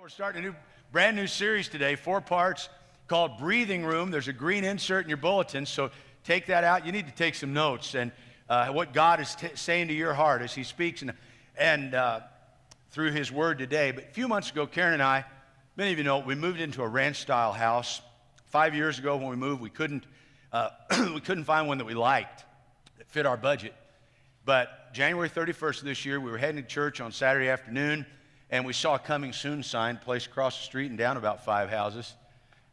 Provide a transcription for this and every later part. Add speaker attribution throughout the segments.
Speaker 1: We're starting a brand new series today, 4 parts, called Breathing Room. There's a green insert in your bulletin, so take that out. You need to take some notes and what God is saying to your heart as He speaks and through His Word today. But a few months ago, Karen and I, many of you know, we moved into a ranch-style house. 5 years ago when we moved, we couldn't find one that we liked that fit our budget. But January 31st of this year, we were heading to church on Saturday afternoon, and we saw a coming soon sign placed across the street and down about 5 houses.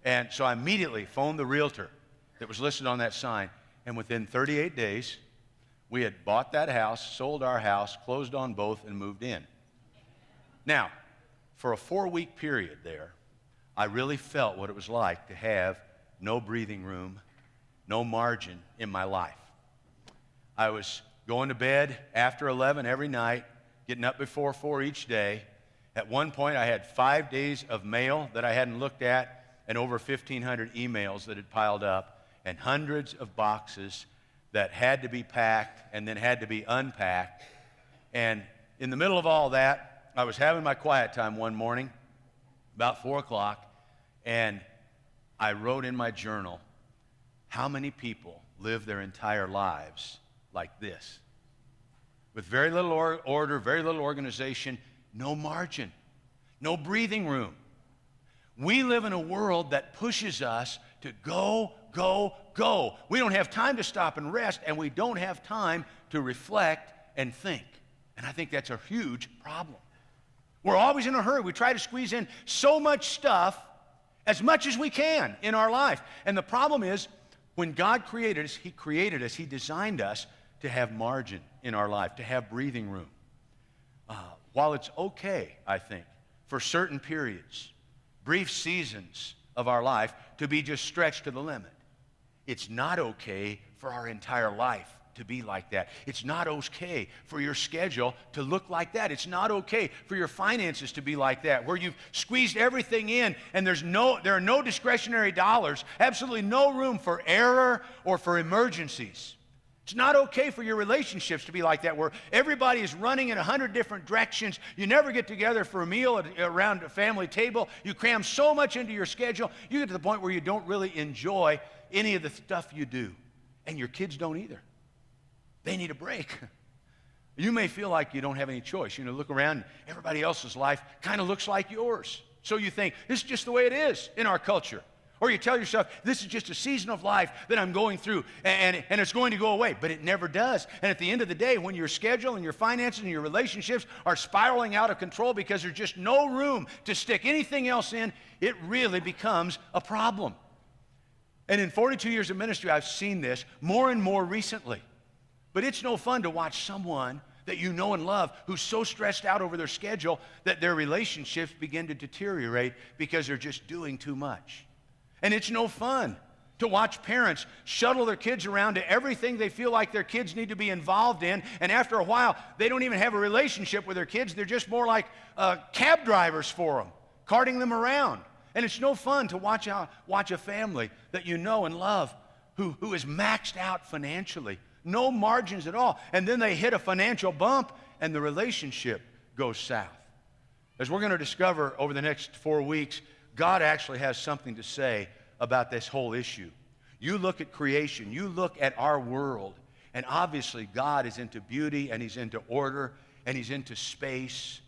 Speaker 1: And so I immediately phoned the realtor that was listed on that sign. And within 38 days, we had bought that house, sold our house, closed on both, and moved in. Now, for a 4-week period there, I really felt what it was like to have no breathing room, no margin in my life. I was going to bed after 11 every night, getting up before 4 each day. At one point, I had 5 days of mail that I hadn't looked at and over 1,500 emails that had piled up and hundreds of boxes that had to be packed and then had to be unpacked. And in the middle of all that, I was having my quiet time one morning, about 4 o'clock, and I wrote in my journal, how many people live their entire lives like this? With very little order, very little organization, no margin, no breathing room. We live in a world that pushes us to go, go, go. We don't have time to stop and rest, and we don't have time to reflect and think. And I think that's a huge problem. We're always in a hurry. We try to squeeze in so much stuff, as much as we can in our life. And the problem is, when God created us, He designed us to have margin in our life, to have breathing room. While it's okay, I think, for certain periods, brief seasons of our life to be just stretched to the limit, it's not okay for our entire life to be like that. It's not okay for your schedule to look like that. It's not okay for your finances to be like that, where you've squeezed everything in and there are no discretionary dollars, absolutely no room for error or for emergencies. It's not okay for your relationships to be like that, where everybody is running in 100 different directions. You never get together for a meal around a family table. You cram so much into your schedule, you get to the point where you don't really enjoy any of the stuff you do. And your kids don't either. They need a break. You may feel like you don't have any choice. You know, look around, everybody else's life kind of looks like yours. So you think, this is just the way it is in our culture. Or you tell yourself, this is just a season of life that I'm going through, and it's going to go away. But it never does. And at the end of the day, when your schedule and your finances and your relationships are spiraling out of control because there's just no room to stick anything else in, it really becomes a problem. And in 42 years of ministry, I've seen this more and more recently. But it's no fun to watch someone that you know and love who's so stressed out over their schedule that their relationships begin to deteriorate because they're just doing too much. And it's no fun to watch parents shuttle their kids around to everything they feel like their kids need to be involved in, and after a while, they don't even have a relationship with their kids. They're just more like cab drivers for them, carting them around. And it's no fun to watch a family that you know and love who is maxed out financially, no margins at all, and then they hit a financial bump, and the relationship goes south. As we're going to discover over the next 4 weeks, God actually has something to say about this whole issue. You look at creation, you look at our world, and obviously God is into beauty, and He's into order, and He's into space,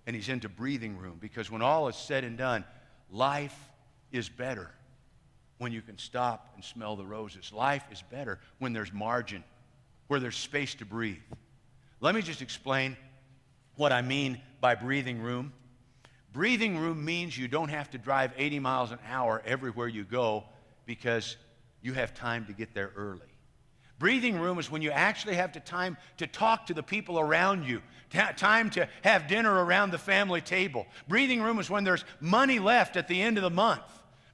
Speaker 1: and He's into breathing room, because when all is said and done, life is better when you can stop and smell the roses. Life is better when there's margin, where there's space to breathe. Let me just explain what I mean by breathing room. Breathing room means you don't have to drive 80 miles an hour everywhere you go because you have time to get there early. Breathing room is when you actually have the time to talk to the people around you, time to have dinner around the family table. Breathing room is when there's money left at the end of the month.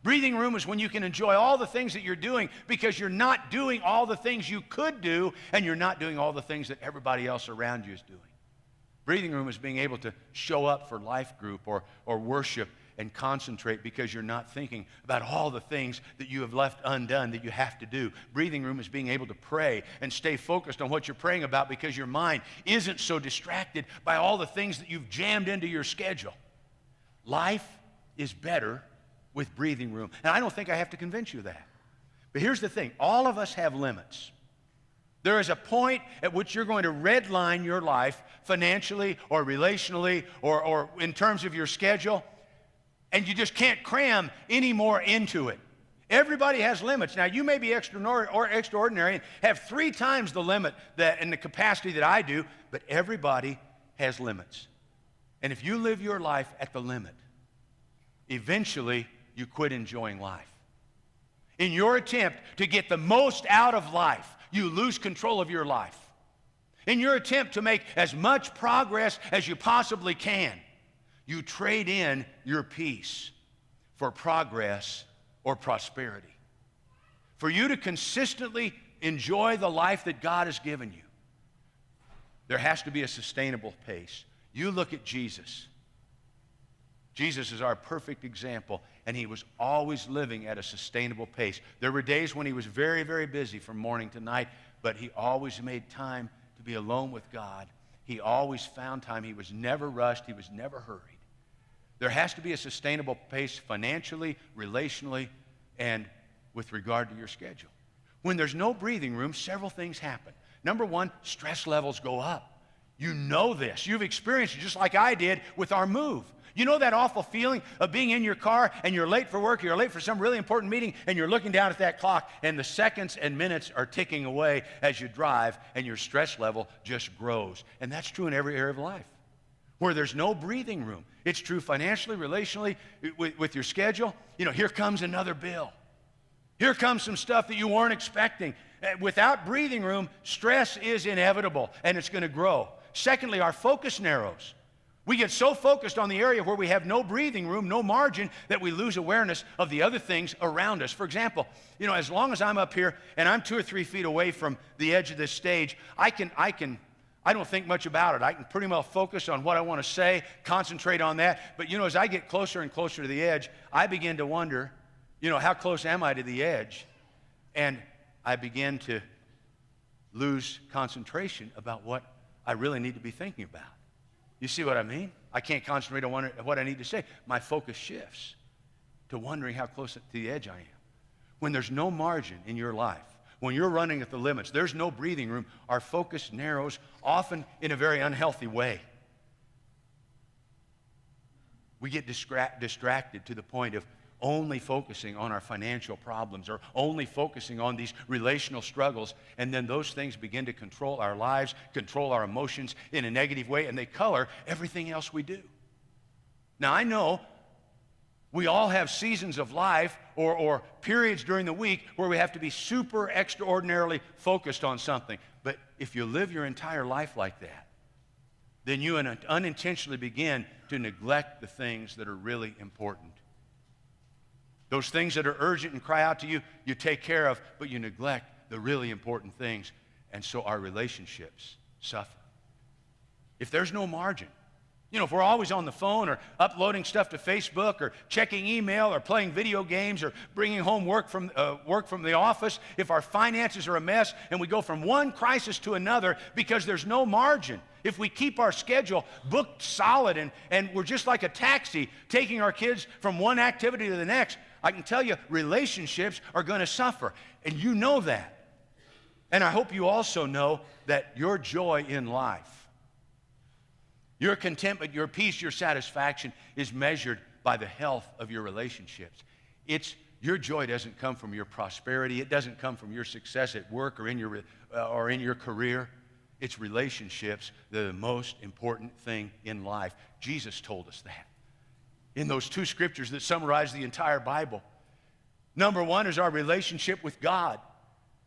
Speaker 1: Breathing room is when you can enjoy all the things that you're doing because you're not doing all the things you could do, and you're not doing all the things that everybody else around you is doing. Breathing room is being able to show up for life group or worship and concentrate because you're not thinking about all the things that you have left undone that you have to do. Breathing room is being able to pray and stay focused on what you're praying about because your mind isn't so distracted by all the things that you've jammed into your schedule. Life is better with breathing room. And I don't think I have to convince you of that. But here's the thing. All of us have limits. There is a point at which you're going to redline your life financially or relationally or in terms of your schedule, and you just can't cram any more into it. Everybody has limits. Now, you may be extraordinary and have 3 times the limit and the capacity that I do, but everybody has limits. And if you live your life at the limit, eventually you quit enjoying life. In your attempt to get the most out of life, you lose control of your life. In your attempt to make as much progress as you possibly can, you trade in your peace for progress or prosperity. For you to consistently enjoy the life that God has given you, there has to be a sustainable pace. You look at Jesus. Jesus is our perfect example, and he was always living at a sustainable pace. There were days when he was very, very busy from morning to night, but he always made time to be alone with God. He always found time. He was never rushed. He was never hurried. There has to be a sustainable pace financially, relationally, and with regard to your schedule. When there's no breathing room, several things happen. Number one, stress levels go up. You know this. You've experienced it just like I did with our move. You know that awful feeling of being in your car and you're late for work, you're late for some really important meeting, and you're looking down at that clock and the seconds and minutes are ticking away as you drive and your stress level just grows. And that's true in every area of life. Where there's no breathing room. It's true financially, relationally, with your schedule. You know, here comes another bill. Here comes some stuff that you weren't expecting. Without breathing room, stress is inevitable and it's going to grow. Secondly, our focus narrows. We get so focused on the area where we have no breathing room, no margin, that we lose awareness of the other things around us. For example, you know, as long as I'm up here and I'm 2 or 3 feet away from the edge of this stage, I don't think much about it. I can pretty well focus on what I want to say, concentrate on that. But, you know, as I get closer and closer to the edge, I begin to wonder, you know, how close am I to the edge? And I begin to lose concentration about what I really need to be thinking about. You see what I mean? I can't concentrate on what I need to say. My focus shifts to wondering how close to the edge I am. When there's no margin in your life, when you're running at the limits, there's no breathing room, our focus narrows, often in a very unhealthy way. We get distracted to the point of only focusing on our financial problems or only focusing on these relational struggles, and then those things begin to control our lives, control our emotions in a negative way, and they color everything else we do. Now, I know we all have seasons of life or periods during the week where we have to be super extraordinarily focused on something. But if you live your entire life like that, then you unintentionally begin to neglect the things that are really important. Those things that are urgent and cry out to you, you take care of, but you neglect the really important things. And so our relationships suffer. If there's no margin, you know, if we're always on the phone or uploading stuff to Facebook or checking email or playing video games or bringing home work from the office, if our finances are a mess and we go from one crisis to another because there's no margin, if we keep our schedule booked solid and we're just like a taxi taking our kids from one activity to the next, I can tell you relationships are going to suffer. And you know that. And I hope you also know that your joy in life, your contentment, your peace, your satisfaction is measured by the health of your relationships. Your joy doesn't come from your prosperity. It doesn't come from your success at work or in your career. It's relationships that are the most important thing in life. Jesus told us that in those 2 scriptures that summarize the entire Bible. Number 1 is our relationship with God.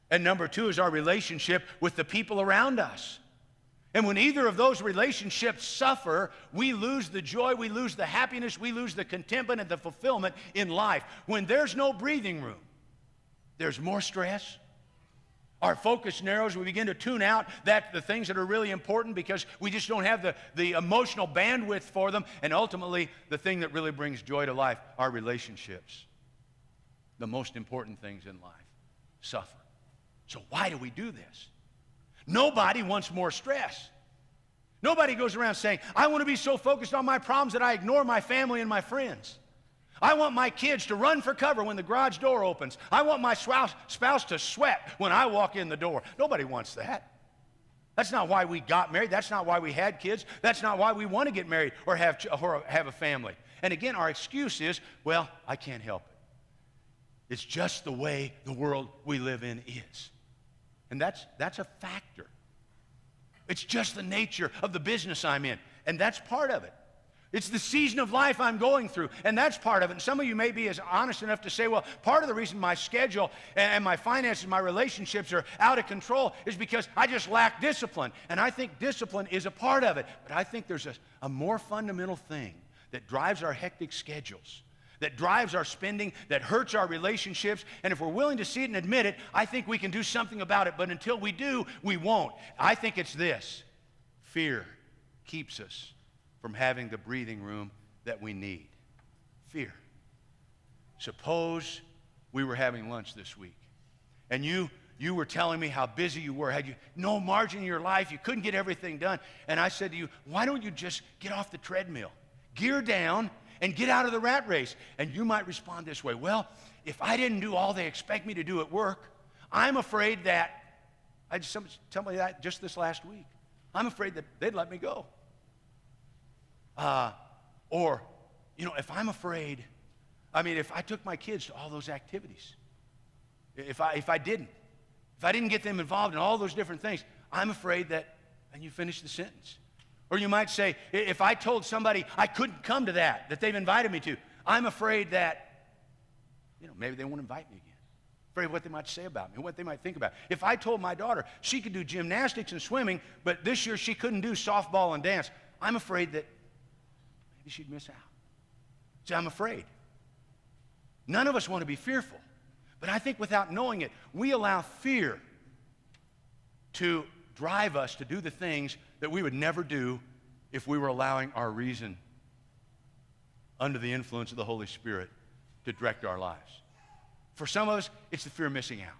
Speaker 1: And number 2 is our relationship with the people around us. And when either of those relationships suffer, we lose the joy, we lose the happiness, we lose the contentment and the fulfillment in life. When there's no breathing room, there's more stress. Our focus narrows. We begin to tune out the things that are really important because we just don't have the emotional bandwidth for them. And ultimately, the thing that really brings joy to life, our relationships, the most important things in life, suffer. So why do we do this? Nobody wants more stress. Nobody goes around saying, I want to be so focused on my problems that I ignore my family and my friends. I want my kids to run for cover when the garage door opens. I want my spouse to sweat when I walk in the door. Nobody wants that. That's not why we got married. That's not why we had kids. That's not why we want to get married or have a family. And again, our excuse is, well, I can't help it. It's just the way the world we live in is. And that's a factor. It's just the nature of the business I'm in. And that's part of it. It's the season of life I'm going through, and that's part of it. And some of you may be as honest enough to say, well, part of the reason my schedule and my finances, my relationships are out of control is because I just lack discipline. And I think discipline is a part of it. But I think there's a more fundamental thing that drives our hectic schedules, that drives our spending, that hurts our relationships. And if we're willing to see it and admit it, I think we can do something about it. But until we do, we won't. I think it's this: fear keeps us from having the breathing room that we need. Fear. Suppose we were having lunch this week, and you were telling me how busy you were, had you no margin in your life, you couldn't get everything done. And I said to you, why don't you just get off the treadmill, gear down, and get out of the rat race? And you might respond this way: well, if I didn't do all they expect me to do at work, I'm afraid that, I just tell me that just this last week, I'm afraid that they'd let me go. Or, if I'm afraid, if I took my kids to all those activities, if I didn't get them involved in all those different things, I'm afraid that, and you finish the sentence. Or you might say, if I told somebody I couldn't come to that they've invited me to, I'm afraid that, maybe they won't invite me again. Afraid of what they might say about me, what they might think about me. If I told my daughter she could do gymnastics and swimming, but this year she couldn't do softball and dance, I'm afraid that maybe she'd miss out. See, I'm afraid. None of us want to be fearful. But I think without knowing it, we allow fear to drive us to do the things that we would never do if we were allowing our reason under the influence of the Holy Spirit to direct our lives. For some of us, it's the fear of missing out.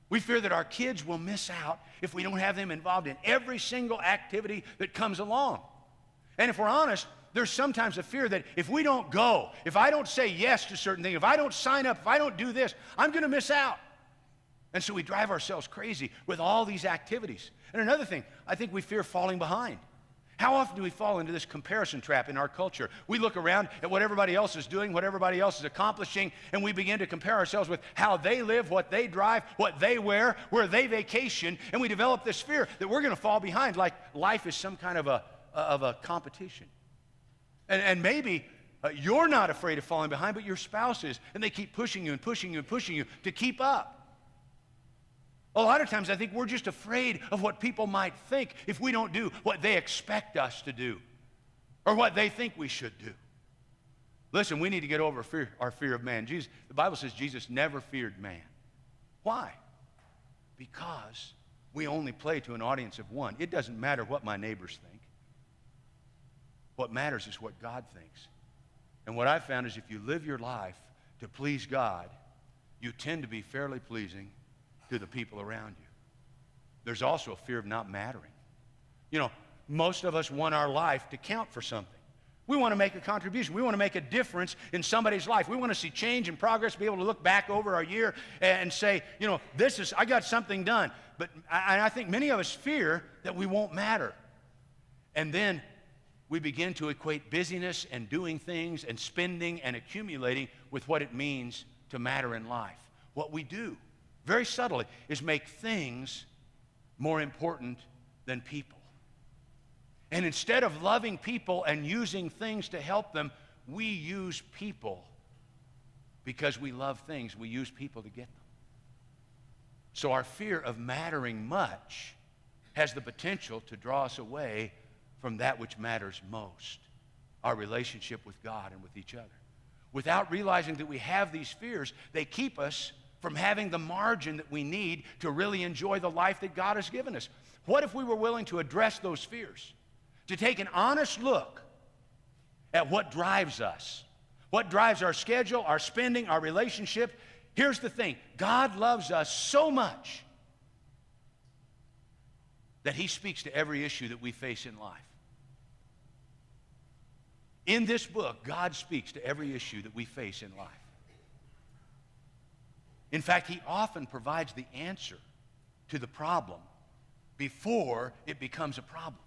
Speaker 1: We fear that our kids will miss out if we don't have them involved in every single activity that comes along. And if we're honest, there's sometimes a fear that if we don't go, if I don't say yes to certain things, if I don't sign up, if I don't do this, I'm going to miss out. And so we drive ourselves crazy with all these activities. And another thing, I think we fear falling behind. How often do we fall into this comparison trap in our culture? We look around at what everybody else is doing, what everybody else is accomplishing, and we begin to compare ourselves with how they live, what they drive, what they wear, where they vacation, and we develop this fear that we're going to fall behind, like life is some kind of a competition. And maybe you're not afraid of falling behind, but your spouse is, and they keep pushing you and pushing you and pushing you to keep up. A lot of times I think we're just afraid of what people might think if we don't do what they expect us to do or what they think we should do. Listen, we need to get over our fear of man. The Bible says Jesus never feared man. Why? Because we only play to an audience of one. It doesn't matter what my neighbors think. What matters is what God thinks. And what I've found is if you live your life to please God, you tend to be fairly pleasing to the people around you. There's also a fear of not mattering. Most of us want our life to count for something. We want to make a contribution. We want to make a difference in somebody's life. We want to see change and progress, be able to look back over our year and say, I got something done. But I think many of us fear that we won't matter. And then we begin to equate busyness and doing things and spending and accumulating with what it means to matter in life. What we do, very subtly, is make things more important than people. And instead of loving people and using things to help them, we use people because we love things. We use people to get them. So our fear of mattering much has the potential to draw us away from that which matters most, our relationship with God and with each other. Without realizing that we have these fears, they keep us from having the margin that we need to really enjoy the life that God has given us. What if we were willing to address those fears, to take an honest look at what drives us, what drives our schedule, our spending, our relationship? Here's the thing: God loves us so much that he speaks to every issue that we face in life. In this book, God speaks to every issue that we face in life. In fact, he often provides the answer to the problem before it becomes a problem.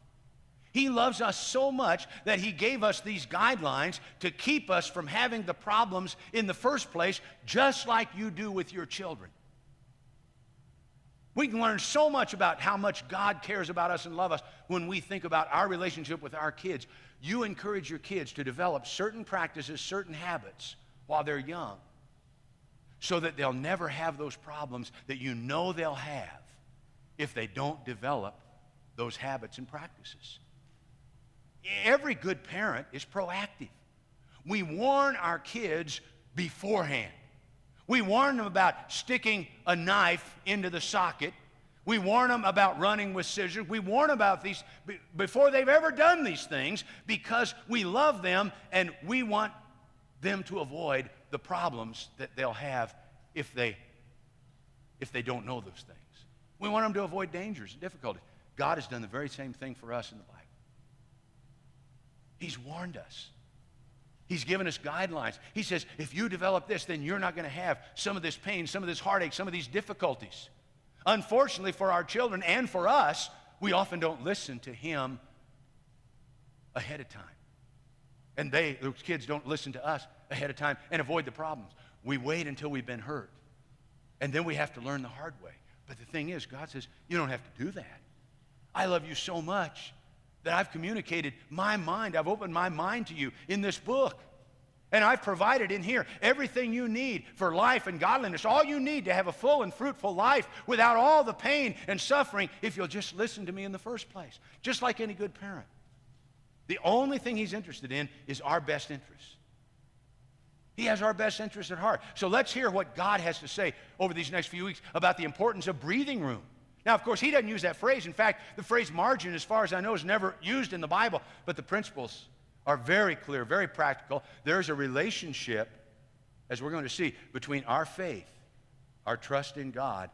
Speaker 1: He loves us so much that he gave us these guidelines to keep us from having the problems in the first place, just like you do with your children. We can learn so much about how much God cares about us and loves us when we think about our relationship with our kids. You encourage your kids to develop certain practices, certain habits while they're young, so that they'll never have those problems that you know they'll have if they don't develop those habits and practices. Every good parent is proactive. We warn our kids beforehand. We warn them about sticking a knife into the socket. We warn them about running with scissors. We warn them about these before they've ever done these things, because we love them and we want them to avoid the problems that they'll have if they don't know those things. We want them to avoid dangers and difficulties. God has done the very same thing for us in the Bible. He's warned us. He's given us guidelines. He says, if you develop this, then you're not going to have some of this pain, some of this heartache, some of these difficulties. Unfortunately for our children and for us, we often don't listen to him ahead of time. And those kids don't listen to us ahead of time and avoid the problems. We wait until we've been hurt. And then we have to learn the hard way. But the thing is, God says, you don't have to do that. I love you so much that I've communicated my mind. I've opened my mind to you in this book. And I've provided in here everything you need for life and godliness. All you need to have a full and fruitful life without all the pain and suffering if you'll just listen to me in the first place. Just like any good parent. The only thing he's interested in is our best interest. He has our best interest at heart. So let's hear what God has to say over these next few weeks about the importance of breathing room. Now, of course, he doesn't use that phrase. In fact, the phrase margin, as far as I know, is never used in the Bible. But the principles are very clear, very practical. There's a relationship, as we're going to see, between our faith, our trust in God,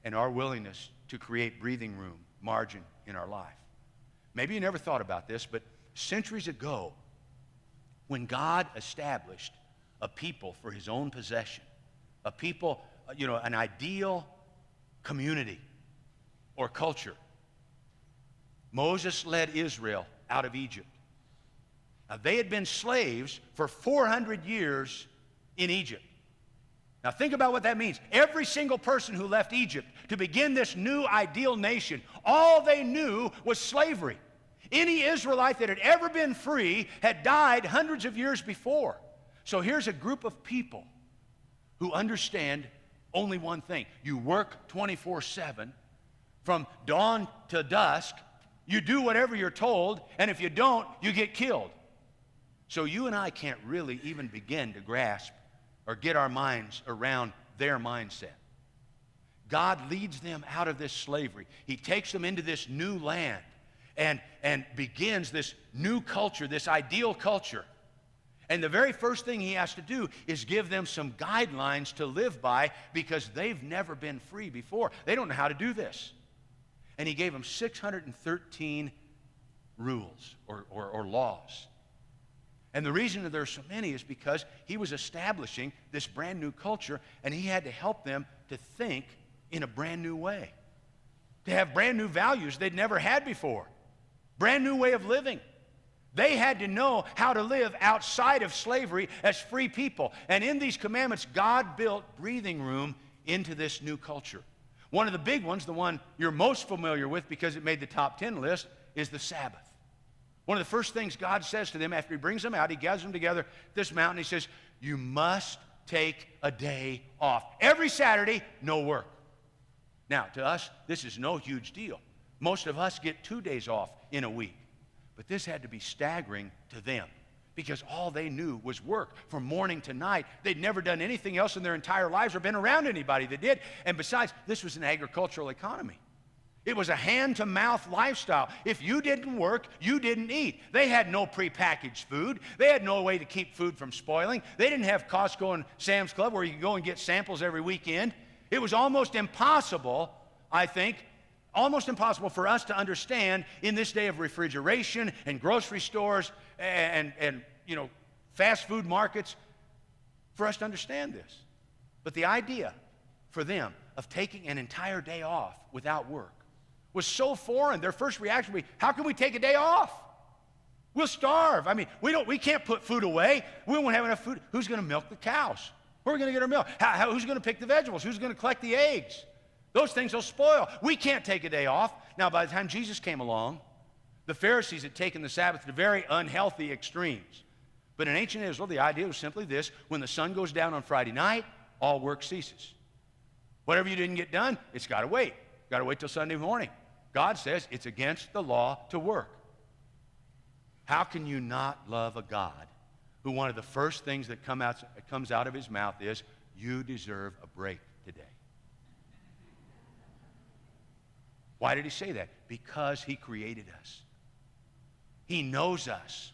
Speaker 1: and our willingness to create breathing room, margin in our life. Maybe you never thought about this, but centuries ago, when God established a people for his own possession, a people, an ideal community or culture, Moses led Israel out of Egypt. Now, they had been slaves for 400 years in Egypt. Now, think about what that means. Every single person who left Egypt to begin this new ideal nation, all they knew was slavery. Any Israelite that had ever been free had died hundreds of years before. So here's a group of people who understand only one thing. You work 24/7. From dawn to dusk, you do whatever you're told, and if you don't, you get killed. So you and I can't really even begin to grasp or get our minds around their mindset. God leads them out of this slavery. He takes them into this new land and begins this new culture, this ideal culture. And the very first thing he has to do is give them some guidelines to live by, because they've never been free before. They don't know how to do this. And he gave them 613 rules or laws. And the reason that there's so many is because he was establishing this brand new culture, and he had to help them to think in a brand new way, to have brand new values they'd never had before, brand new way of living. They had to know how to live outside of slavery as free people. And in these commandments, God built breathing room into this new culture. One of the big ones, the one you're most familiar with because it made the top 10 list, is the Sabbath. One of the first things God says to them after he brings them out, he gathers them together at this mountain, he says, you must take a day off. Every Saturday, no work. Now, to us, this is no huge deal. Most of us get 2 days off in a week. But this had to be staggering to them, because all they knew was work from morning to night. They'd never done anything else in their entire lives or been around anybody that did. And besides, this was an agricultural economy. It was a hand-to-mouth lifestyle. If you didn't work, you didn't eat. They had no prepackaged food. They had no way to keep food from spoiling. They didn't have Costco and Sam's Club where you could go and get samples every weekend. It was almost impossible, I think, almost impossible for us to understand in this day of refrigeration and grocery stores and fast food markets, for us to understand this. But the idea for them of taking an entire day off without work was so foreign. Their first reaction would be, how can we take a day off? We'll starve. I mean, we can't put food away. We won't have enough food. Who's going to milk the cows? Where are we going to get our milk? Who's going to pick the vegetables? Who's going to collect the eggs? Those things will spoil. We can't take a day off. Now, by the time Jesus came along, the Pharisees had taken the Sabbath to very unhealthy extremes. But in ancient Israel, the idea was simply this: when the sun goes down on Friday night, all work ceases. Whatever you didn't get done, it's got to wait. Got to wait till Sunday morning. God says it's against the law to work. How can you not love a God who one of the first things that comes out of his mouth is, you deserve a break today? Why did he say that? Because he created us. He knows us.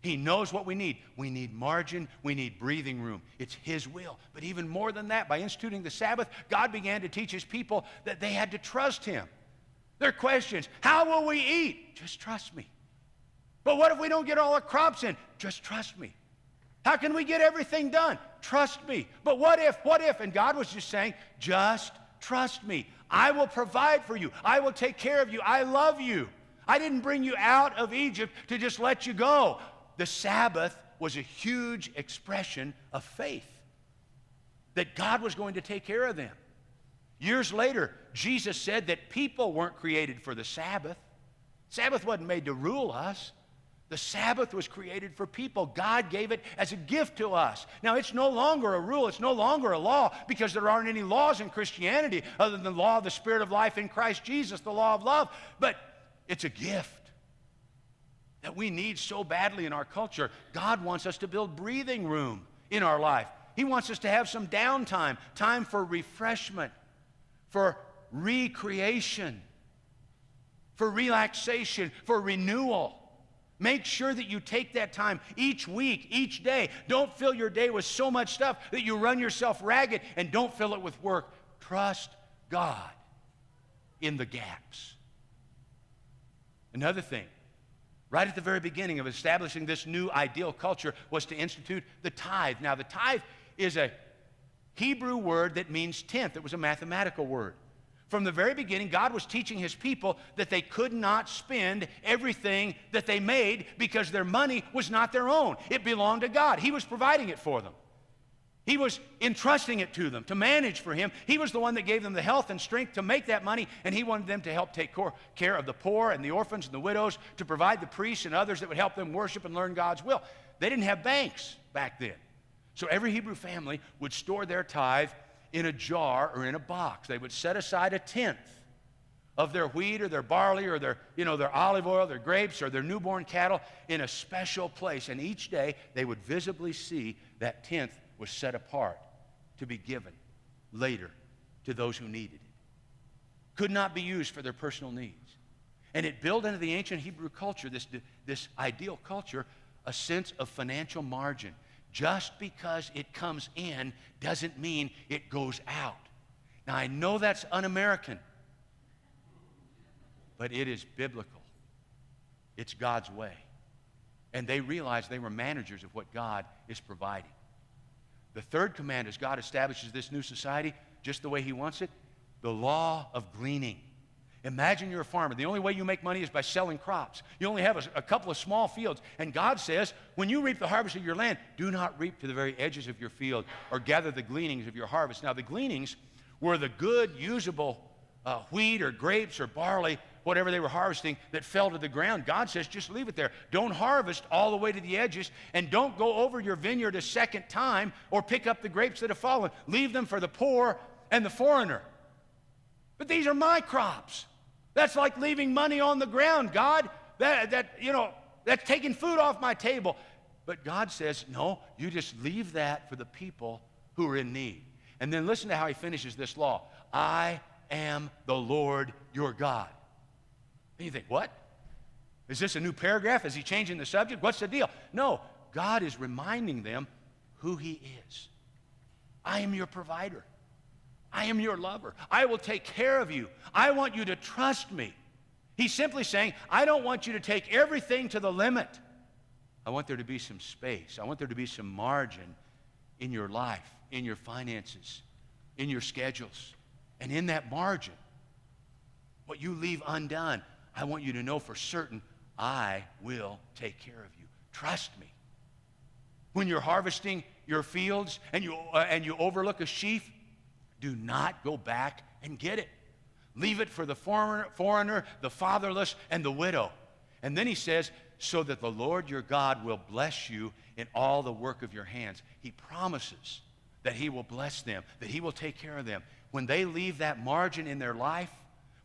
Speaker 1: He knows what we need. We need margin. We need breathing room. It's his will. But even more than that, by instituting the Sabbath, God began to teach his people that they had to trust him. Their questions: how will we eat? Just trust me. But what if we don't get all our crops in? Just trust me. How can we get everything done? Trust me. But what if? And God was just saying, just trust me. I will provide for you. I will take care of you. I love you. I didn't bring you out of Egypt to just let you go. The Sabbath was a huge expression of faith that God was going to take care of them. Years later, Jesus said that people weren't created for the Sabbath. Sabbath wasn't made to rule us. The Sabbath was created for people. God gave it as a gift to us. Now, it's no longer a rule. It's no longer a law, because there aren't any laws in Christianity other than the law of the Spirit of life in Christ Jesus, the law of love. But it's a gift that we need so badly in our culture. God wants us to build breathing room in our life. He wants us to have some downtime, time for refreshment, for recreation, for relaxation, for renewal. Make sure that you take that time each week, each day. Don't fill your day with so much stuff that you run yourself ragged, and don't fill it with work. Trust God in the gaps. Another thing, right at the very beginning of establishing this new ideal culture, was to institute the tithe. Now, the tithe is a Hebrew word that means tenth. It was a mathematical word. From the very beginning, God was teaching his people that they could not spend everything that they made, because their money was not their own. It belonged to God. He was providing it for them. He was entrusting it to them to manage for him. He was the one that gave them the health and strength to make that money, and he wanted them to help take care of the poor and the orphans and the widows, to provide the priests and others that would help them worship and learn God's will. They didn't have banks back then. So every Hebrew family would store their tithe in a jar or in a box. They would set aside a tenth of their wheat or their barley or their olive oil, their grapes or their newborn cattle in a special place. And each day they would visibly see that tenth was set apart to be given later to those who needed it. Could not be used for their personal needs. And it built into the ancient Hebrew culture, this ideal culture, a sense of financial margin. Just because it comes in doesn't mean it goes out. Now, I know that's un-American, but it is biblical. It's God's way. And they realized they were managers of what God is providing. The third command, as God establishes this new society just the way he wants it, the law of gleaning. Imagine you're a farmer. The only way you make money is by selling crops. You only have a couple of small fields. And God says, when you reap the harvest of your land, do not reap to the very edges of your field or gather the gleanings of your harvest. Now, the gleanings were the good, usable wheat or grapes or barley, whatever they were harvesting, that fell to the ground. God says, just leave it there. Don't harvest all the way to the edges, and don't go over your vineyard a second time or pick up the grapes that have fallen. Leave them for the poor and the foreigner. But these are my crops. That's like leaving money on the ground, God. That's taking food off my table. But God says, no, you just leave that for the people who are in need. And then listen to how he finishes this law. I am the Lord your God. And you think, what? Is this a new paragraph? Is he changing the subject? What's the deal? No, God is reminding them who he is. I am your provider. I am your lover. I will take care of you. I want you to trust me. He's simply saying, I don't want you to take everything to the limit. I want there to be some space. I want there to be some margin in your life, in your finances, in your schedules. And in that margin, what you leave undone, I want you to know for certain, I will take care of you. Trust me. When you're harvesting your fields and you overlook a sheaf, do not go back and get it. Leave it for the foreigner, the fatherless, and the widow. And then he says, so that the Lord your God will bless you in all the work of your hands. He promises that he will bless them, that he will take care of them. When they leave that margin in their life,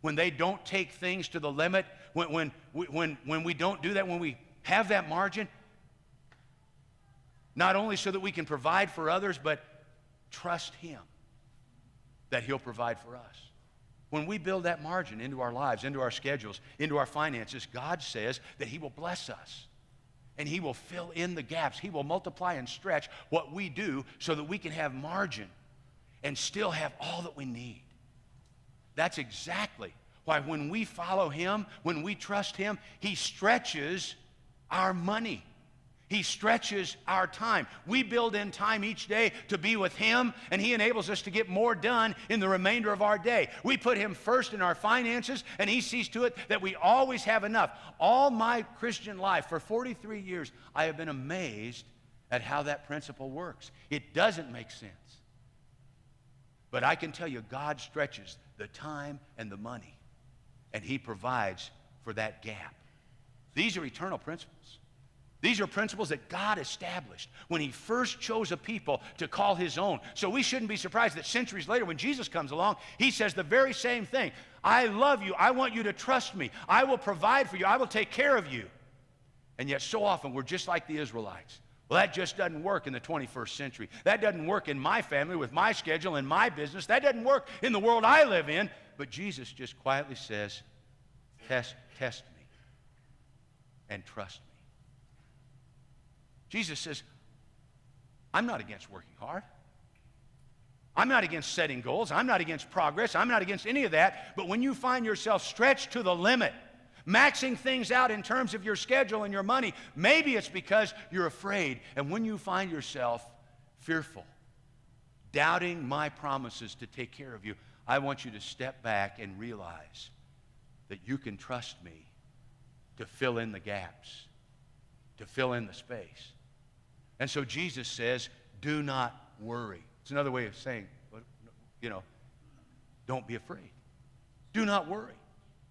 Speaker 1: when they don't take things to the limit, when we don't do that, when we have that margin, not only so that we can provide for others, but trust him that he'll provide for us. When we build that margin into our lives, into our schedules, into our finances, God says that he will bless us. And he will fill in the gaps. He will multiply and stretch what we do so that we can have margin and still have all that we need. That's exactly why when we follow him, when we trust him, he stretches our money. He stretches our time. We build in time each day to be with him, and he enables us to get more done in the remainder of our day. We put him first in our finances, and he sees to it that we always have enough. All my Christian life, for 43 years, I have been amazed at how that principle works. It doesn't make sense. But I can tell you, God stretches the time and the money, and he provides for that gap. These are eternal principles. These are principles that God established when he first chose a people to call his own. So we shouldn't be surprised that centuries later when Jesus comes along, he says the very same thing. I love you. I want you to trust me. I will provide for you. I will take care of you. And yet so often we're just like the Israelites. Well, that just doesn't work in the 21st century. That doesn't work in my family with my schedule and my business. That doesn't work in the world I live in. But Jesus just quietly says, test me and trust me. Jesus says, I'm not against working hard. I'm not against setting goals. I'm not against progress. I'm not against any of that. But when you find yourself stretched to the limit, maxing things out in terms of your schedule and your money, maybe it's because you're afraid. And when you find yourself fearful, doubting my promises to take care of you, I want you to step back and realize that you can trust me to fill in the gaps, to fill in the space. And so Jesus says, do not worry. It's another way of saying, don't be afraid. Do not worry.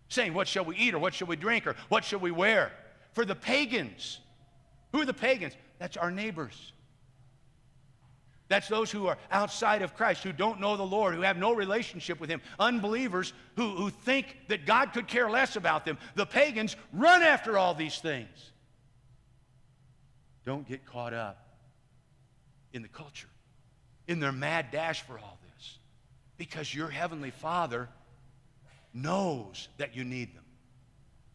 Speaker 1: Saying, what shall we eat, or what shall we drink, or what shall we wear? For the pagans. Who are the pagans? That's our neighbors. That's those who are outside of Christ, who don't know the Lord, who have no relationship with him. Unbelievers who think that God could care less about them. The pagans run after all these things. Don't get caught up in the culture, in their mad dash for all this, because your heavenly Father knows that you need them.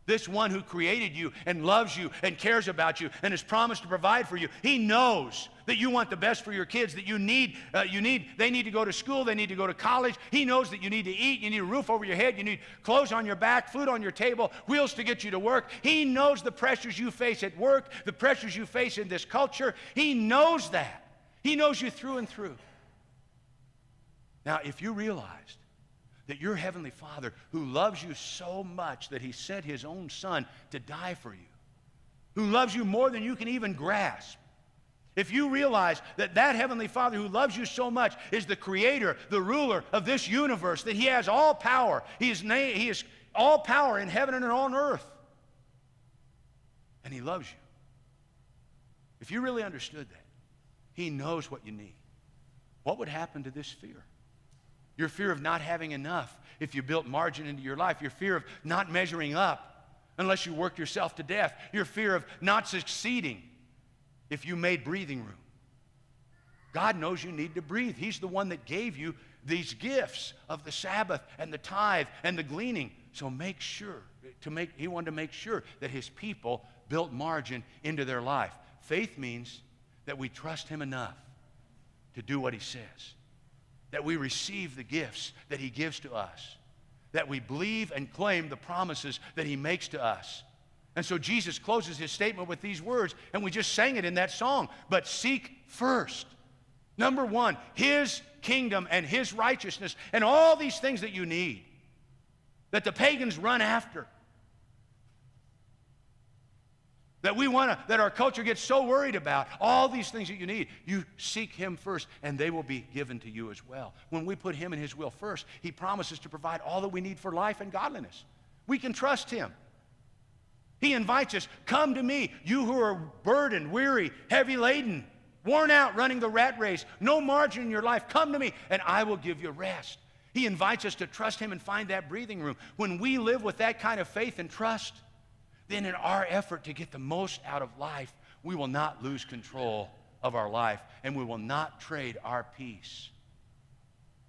Speaker 1: This one who created you and loves you and cares about you and has promised to provide for you, he knows that you want the best for your kids, that they need to go to school, they need to go to college. He knows that you need to eat, you need a roof over your head, you need clothes on your back, food on your table, wheels to get you to work. He knows the pressures you face at work, the pressures you face in this culture. He knows that. He knows you through and through. Now, if you realized that your heavenly Father, who loves you so much that he sent his own Son to die for you, who loves you more than you can even grasp, if you realize that that heavenly Father who loves you so much is the creator, the ruler of this universe, that he has all power, he is all power in heaven and on earth, and he loves you. If you really understood that, he knows what you need. What would happen to this fear? Your fear of not having enough if you built margin into your life. Your fear of not measuring up unless you worked yourself to death. Your fear of not succeeding if you made breathing room. God knows you need to breathe. He's the one that gave you these gifts of the Sabbath and the tithe and the gleaning. So he wanted to make sure that his people built margin into their life. Faith means that we trust him enough to do what he says. that we receive the gifts that he gives to us, that we believe and claim the promises that he makes to us. And so Jesus closes his statement with these words, and we just sang it in that song. But seek first, number one, his kingdom and his righteousness and all these things that you need, that the pagans run after, that our culture gets so worried about. All these things that you need, you seek him first, and they will be given to you as well. When we put him and his will first, he promises to provide all that we need for life and godliness. We can trust him. He invites us, come to me, you who are burdened, weary, heavy laden, worn out running the rat race, no margin in your life. Come to me, and I will give you rest. He invites us to trust him and find that breathing room. When we live with that kind of faith and trust, then in our effort to get the most out of life, we will not lose control of our life, and we will not trade our peace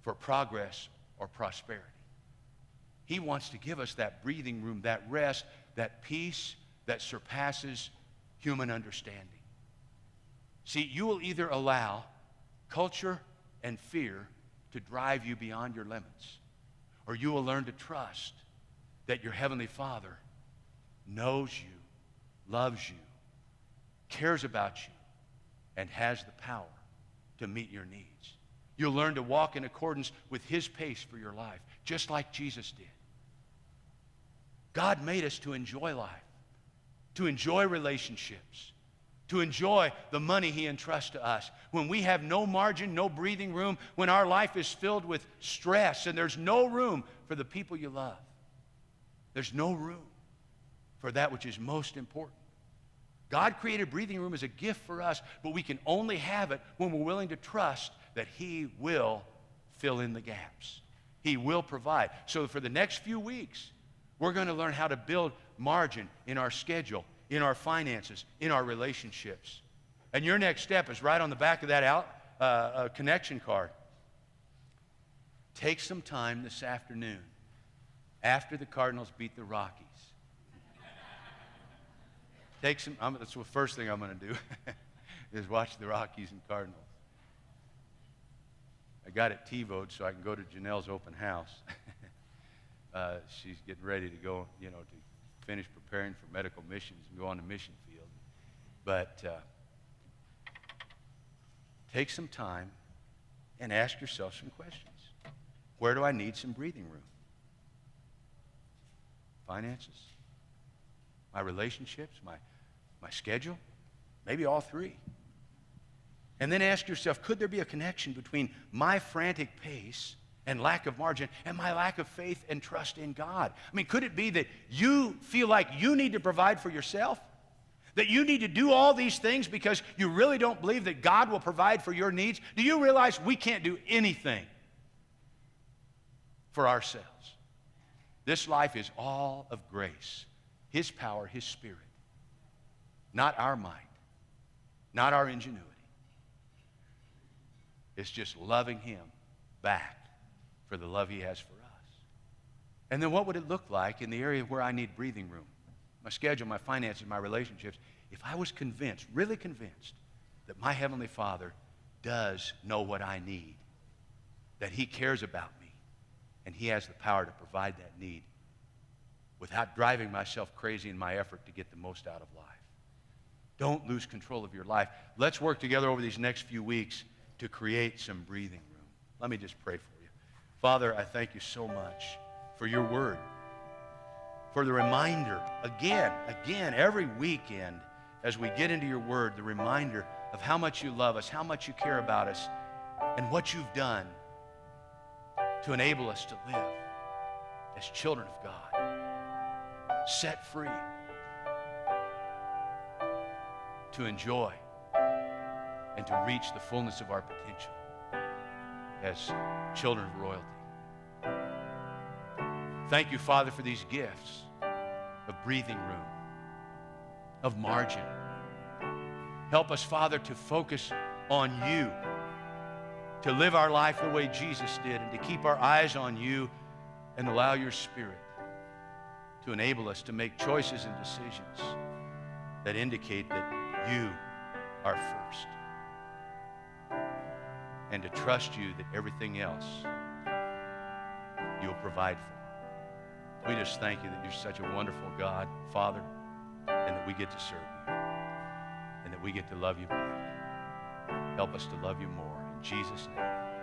Speaker 1: for progress or prosperity. He wants to give us that breathing room, that rest, that peace that surpasses human understanding. See, you will either allow culture and fear to drive you beyond your limits, or you will learn to trust that your Heavenly Father knows you, loves you, cares about you, and has the power to meet your needs. You'll learn to walk in accordance with his pace for your life, just like Jesus did. God made us to enjoy life, to enjoy relationships, to enjoy the money he entrusts to us. When we have no margin, no breathing room, when our life is filled with stress and there's no room for the people you love, there's no room for that which is most important. God created breathing room as a gift for us, but we can only have it when we're willing to trust that he will fill in the gaps. He will provide. So for the next few weeks, we're going to learn how to build margin in our schedule, in our finances, in our relationships. And your next step is right on the back of that connection card. Take some time this afternoon after the Cardinals beat the Rockies. That's the first thing I'm going to do is watch the Rockies and Cardinals. I got it TiVo'd so I can go to Janelle's open house. She's getting ready to go, to finish preparing for medical missions and go on the mission field. But take some time and ask yourself some questions. Where do I need some breathing room? Finances? My relationships? My schedule? Maybe all three. And then ask yourself, could there be a connection between my frantic pace and lack of margin and my lack of faith and trust in God? I mean, could it be that you feel like you need to provide for yourself? That you need to do all these things because you really don't believe that God will provide for your needs? Do you realize we can't do anything for ourselves? This life is all of grace, his power, his Spirit. Not our mind, not our ingenuity. It's just loving him back for the love he has for us. And then what would it look like in the area where I need breathing room? My schedule, my finances, my relationships. If I was convinced, really convinced, that my Heavenly Father does know what I need, that he cares about me, and he has the power to provide that need without driving myself crazy in my effort to get the most out of life. Don't lose control of your life. Let's work together over these next few weeks to create some breathing room. Let me just pray for you. Father, I thank you so much for your word, for the reminder, again, every weekend as we get into your word, the reminder of how much you love us, how much you care about us, and what you've done to enable us to live as children of God, set free, to enjoy and to reach the fullness of our potential as children of royalty. Thank you, Father, for these gifts of breathing room, of margin. Help us, Father, to focus on you, to live our life the way Jesus did, and to keep our eyes on you and allow your Spirit to enable us to make choices and decisions that indicate that you are first. and to trust you that everything else you'll provide for. We just thank you that you're such a wonderful God, Father, and that we get to serve you, and that we get to love you back. Help us to love you more. In Jesus' name.